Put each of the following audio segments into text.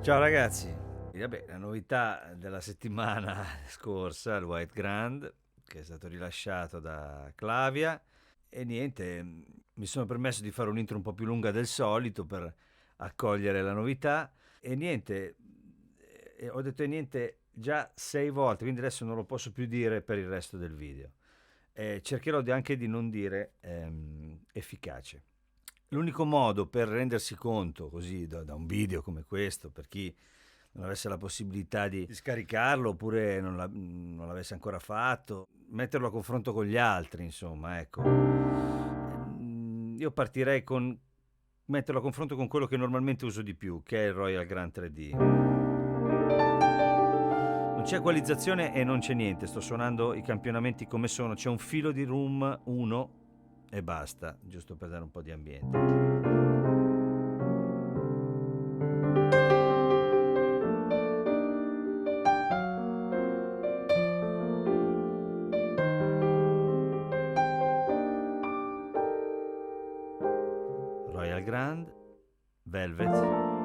Ciao ragazzi, vabbè, la novità della settimana scorsa, il White Grand, che è stato rilasciato da Clavia, e niente, mi sono permesso di fare un'intro un po' più lunga del solito per accogliere la novità, e niente, ho detto e niente già 6 volte, quindi adesso non lo posso più dire per il resto del video. Cercherò anche di non dire efficace. L'unico modo per rendersi conto, così da un video come questo, per chi non avesse la possibilità di scaricarlo oppure non l'avesse ancora fatto, metterlo a confronto con gli altri, insomma, ecco. Io partirei con metterlo a confronto con quello che normalmente uso di più, che è il Royal Grand 3D. Non c'è equalizzazione e non c'è niente, sto suonando i campionamenti come sono, c'è un filo di room 1 e basta, giusto per dare un po' di ambiente. Royal Grand, Velvet.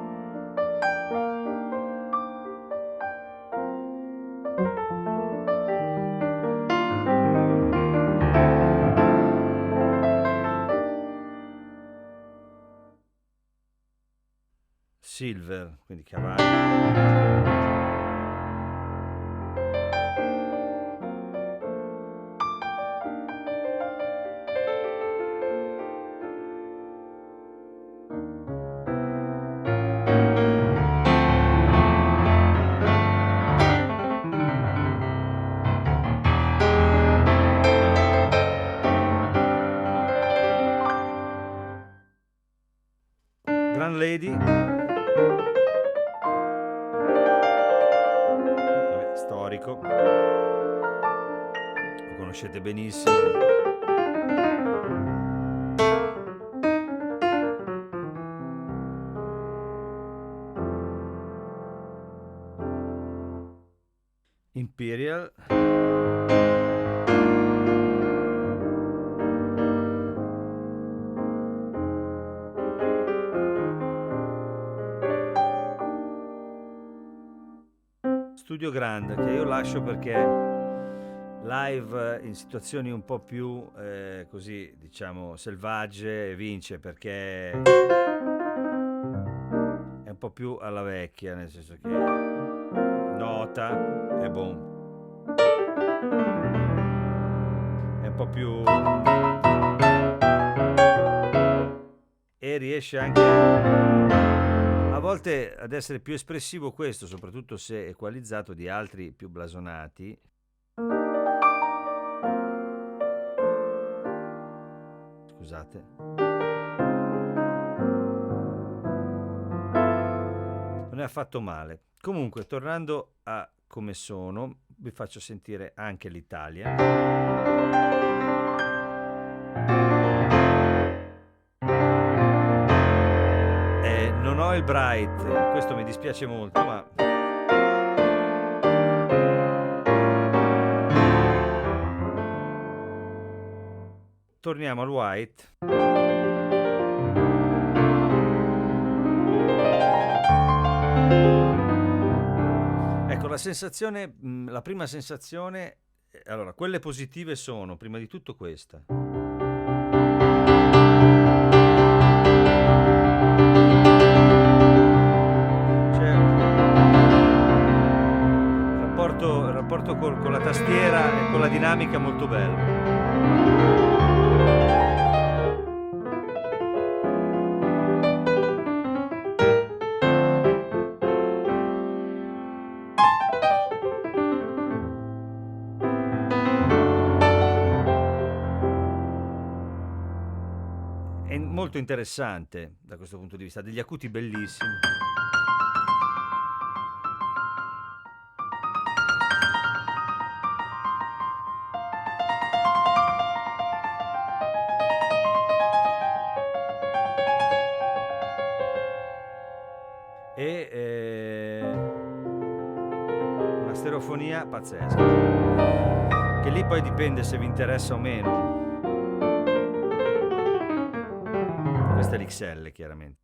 Silver, quindi cavalli. Grand Lady. Vabbè, storico. Lo conoscete benissimo. Imperial. Studio Grand, che io lascio perché live in situazioni un po' più così, diciamo, selvagge vince, perché è un po' più alla vecchia, nel senso che nota e boom. È un po' più e riesce anche a volte ad essere più espressivo questo, soprattutto se equalizzato, di altri più blasonati. Scusate. Non è affatto male. Comunque, tornando a come sono, vi faccio sentire anche l'Italia. Non ho il Bright, questo mi dispiace molto, ma torniamo al White. Ecco, la sensazione, la prima sensazione, allora, quelle positive sono, prima di tutto, questa. Il rapporto con la tastiera e con la dinamica molto bello. È molto interessante da questo punto di vista, degli acuti bellissimi. E una stereofonia pazzesca, che lì poi dipende se vi interessa o meno. Questa è l'XL, chiaramente.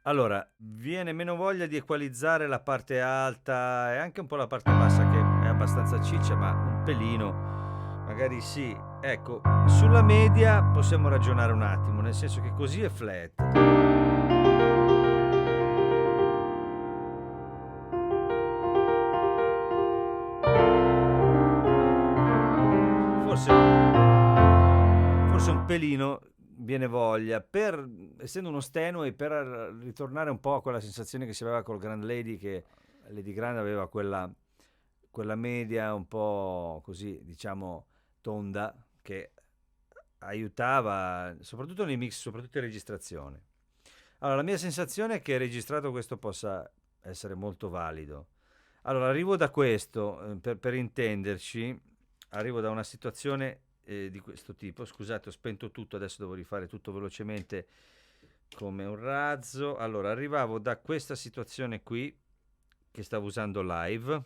Allora, viene meno voglia di equalizzare la parte alta e anche un po' la parte bassa che è abbastanza ciccia, ma un pelino, magari sì. Ecco, sulla media possiamo ragionare un attimo, nel senso che così è flat. Forse, forse un pelino viene voglia, essendo uno Stenway, per ritornare un po' a quella sensazione che si aveva col Grand Lady, che Lady Grand aveva quella media un po' così, diciamo, tonda, che aiutava soprattutto nei mix, soprattutto in registrazione. Allora, la mia sensazione è che registrato questo possa essere molto valido. Allora, arrivo da questo, per intenderci, arrivo da una situazione di questo tipo. Scusate, ho spento tutto, adesso devo rifare tutto velocemente come un razzo. Allora, arrivavo da questa situazione qui, che stavo usando live.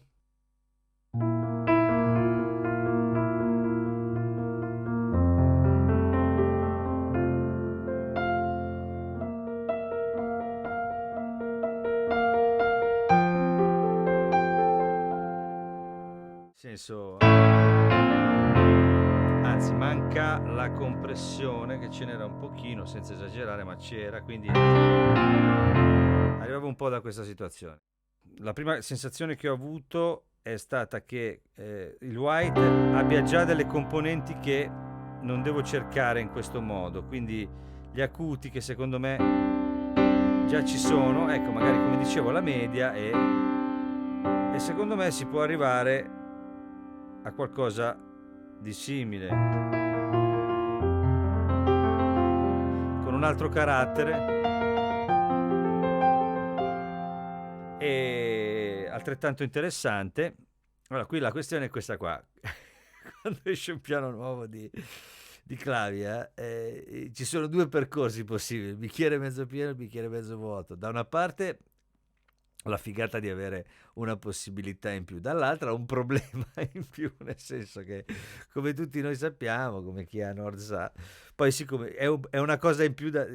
Senso, anzi manca la compressione, che ce n'era un pochino, senza esagerare, ma c'era, quindi arrivavo un po' da questa situazione. La prima sensazione che ho avuto è stata che il White abbia già delle componenti che non devo cercare in questo modo, quindi gli acuti che secondo me già ci sono, ecco, magari come dicevo la media, e secondo me si può arrivare a qualcosa di simile, con un altro carattere e altrettanto interessante. Allora, qui la questione è questa qua. Quando esce un piano nuovo di Clavia, ci sono due percorsi possibili: il bicchiere mezzo pieno e il bicchiere mezzo vuoto. Da una parte la figata di avere una possibilità in più, dall'altra un problema in più, nel senso che, come tutti noi sappiamo, come chi a Nord sa, poi siccome è una cosa in più da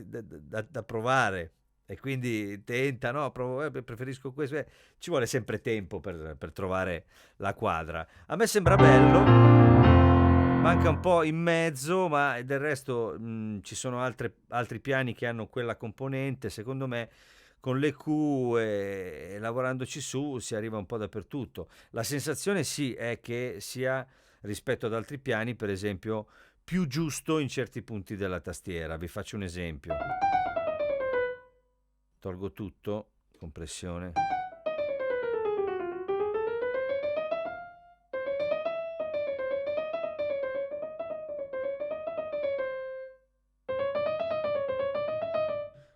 provare, e quindi tenta, no, preferisco questo, ci vuole sempre tempo per trovare la quadra. A me sembra bello, manca un po' in mezzo, ma del resto ci sono altri piani che hanno quella componente. Secondo me con le Q e lavorandoci su si arriva un po' dappertutto. La sensazione sì è che sia, rispetto ad altri piani, per esempio, più giusto in certi punti della tastiera. Vi faccio un esempio. Tolgo tutto, compressione.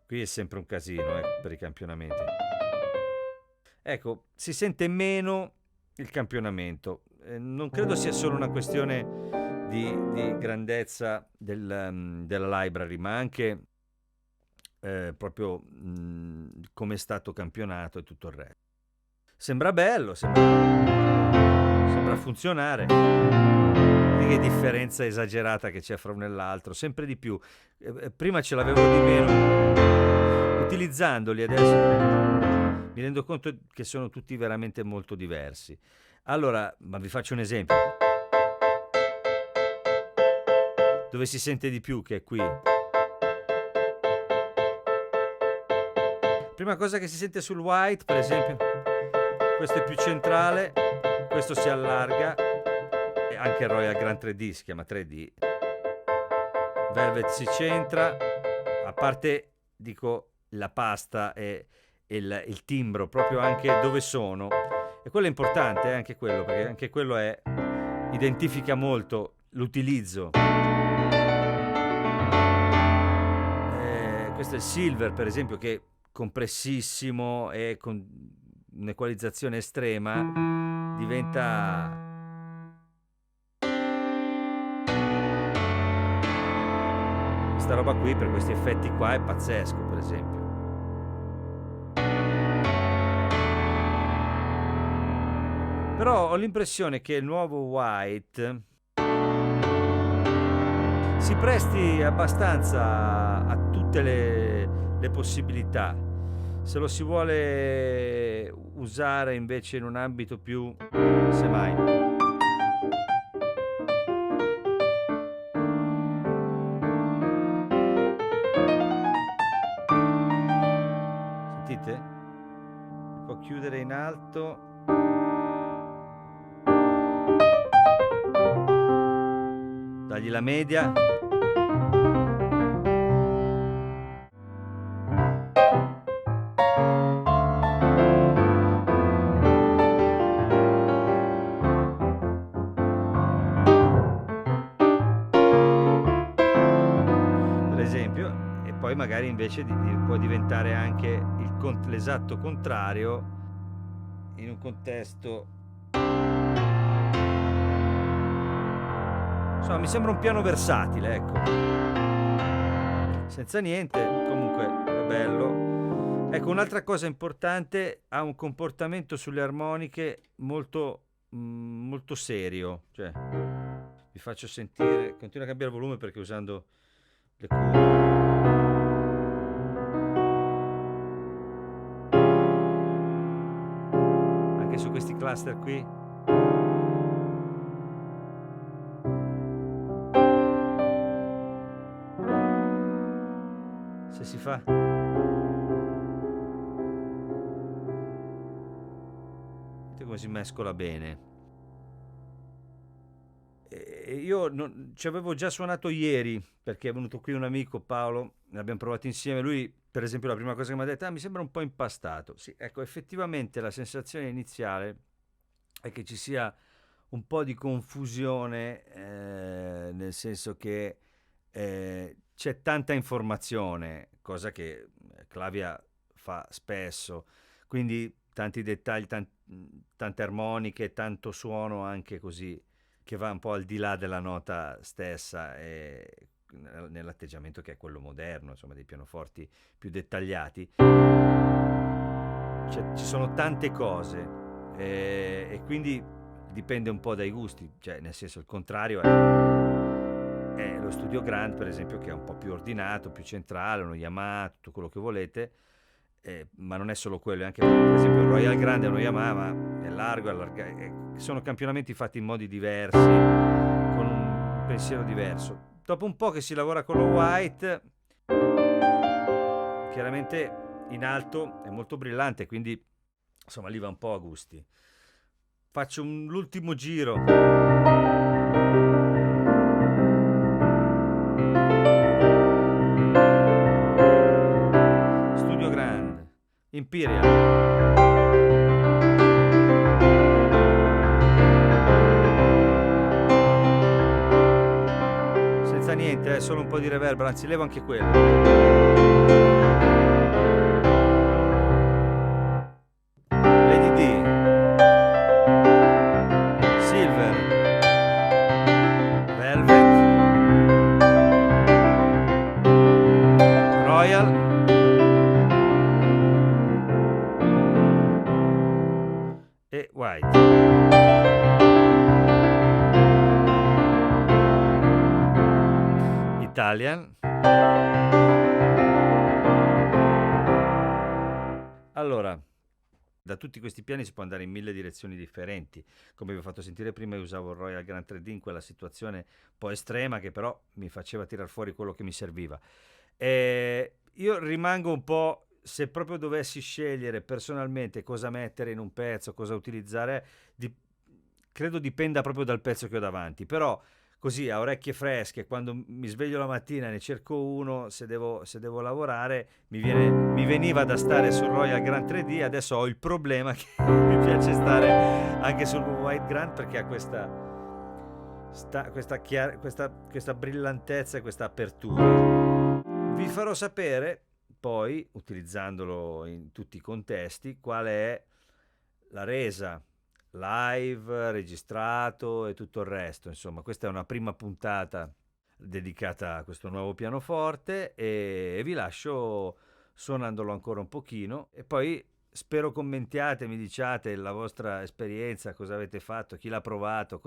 Qui è sempre un casino per i campionamenti. Ecco, si sente meno il campionamento. Non credo sia solo una questione di grandezza della library, ma anche proprio come è stato campionato e tutto il resto. Sembra bello, sembra funzionare. Che differenza esagerata che c'è fra uno e l'altro, sempre di più. Prima ce l'avevo di meno. Utilizzandoli adesso mi rendo conto che sono tutti veramente molto diversi. Allora, ma vi faccio un esempio. Dove si sente di più, che è qui. Prima cosa che si sente sul White, per esempio, questo è più centrale, questo si allarga, e anche il Royal Grand 3D si chiama 3D. Velvet si centra, a parte, dico, la pasta e il timbro, proprio anche dove sono. E quello è importante, anche quello, perché anche quello identifica molto l'utilizzo. Questo è il Silver, per esempio, che è compressissimo e con un'equalizzazione estrema diventa... Questa roba qui, per questi effetti qua, è pazzesco, per esempio. Però ho l'impressione che il nuovo White si presti abbastanza a tutte le possibilità. Se lo si vuole usare invece in un ambito più, semmai. Sentite? Si può chiudere in alto. Dagli la media. Per esempio, e poi magari invece può diventare anche l'esatto contrario in un contesto. Insomma, mi sembra un piano versatile, ecco. Senza niente, comunque è bello. Ecco, un'altra cosa importante, ha un comportamento sulle armoniche molto serio. Cioè, vi faccio sentire, continuo a cambiare volume perché usando le cuffie. Anche su questi cluster qui. Se si fa. Vedete come si mescola bene. Io ci avevo già suonato ieri perché è venuto qui un amico, Paolo, ne abbiamo provato insieme. Lui, per esempio, la prima cosa che mi ha detto: mi sembra un po' impastato. Sì, ecco, effettivamente la sensazione iniziale è che ci sia un po' di confusione, nel senso che c'è tanta informazione, cosa che Clavia fa spesso, quindi tanti dettagli, tante armoniche, tanto suono anche così che va un po' al di là della nota stessa e nell'atteggiamento che è quello moderno, insomma, dei pianoforti più dettagliati. Ci sono tante cose e quindi dipende un po' dai gusti, cioè nel senso il contrario è lo Studio Grand, per esempio, che è un po' più ordinato, più centrale, uno Yamaha, tutto quello che volete. Ma non è solo quello, è anche per esempio il Royal Grand è uno Yamaha, ma è largo, sono campionamenti fatti in modi diversi, con un pensiero diverso. Dopo un po' che si lavora con lo White, chiaramente in alto è molto brillante, quindi insomma lì va un po' a gusti. Faccio l'ultimo giro. Studio Grand, Imperial. Senza niente, solo un po' di reverb, anzi levo anche quello. Lady D, Silver, Velvet, Royal, e White. Italian. Allora, da tutti questi piani si può andare in 1000 direzioni differenti. Come vi ho fatto sentire prima, io usavo il Royal Grand 3D in quella situazione un po' estrema che però mi faceva tirar fuori quello che mi serviva. Io rimango un po', se proprio dovessi scegliere personalmente cosa mettere in un pezzo, cosa utilizzare, credo dipenda proprio dal pezzo che ho davanti, però così a orecchie fresche, quando mi sveglio la mattina e ne cerco uno, se devo lavorare, mi veniva da stare sul Royal Grand 3D, adesso ho il problema che mi piace stare anche sul White Grand perché ha questa brillantezza e questa apertura. Vi farò sapere poi, utilizzandolo in tutti i contesti, qual è la resa live, registrato e tutto il resto. Insomma, questa è una prima puntata dedicata a questo nuovo pianoforte e vi lascio suonandolo ancora un pochino e poi spero commentiate, mi diciate la vostra esperienza, cosa avete fatto, chi l'ha provato,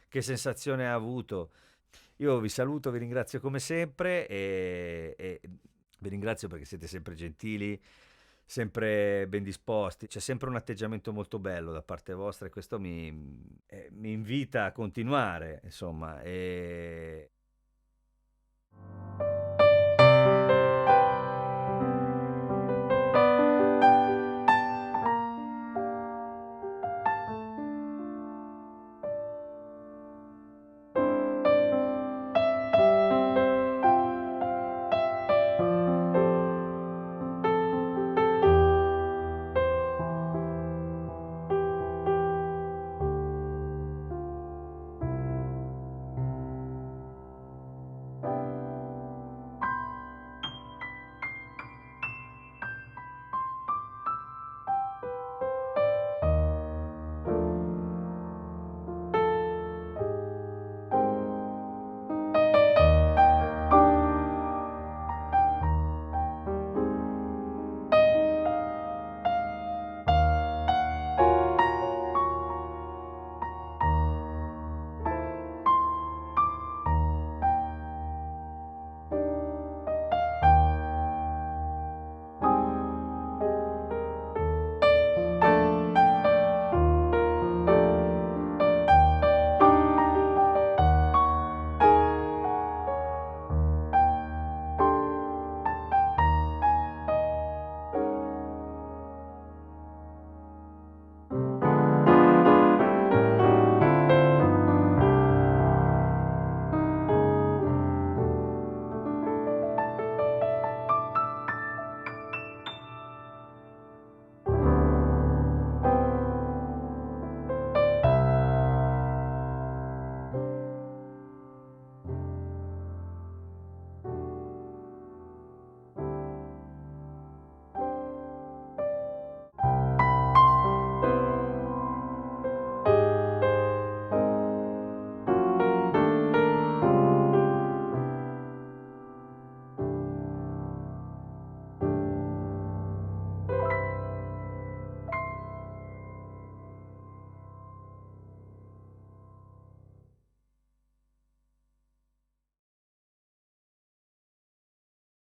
che sensazione ha avuto. Io vi saluto, vi ringrazio come sempre e vi ringrazio perché siete sempre gentili, sempre ben disposti, c'è sempre un atteggiamento molto bello da parte vostra e questo mi invita a continuare, insomma.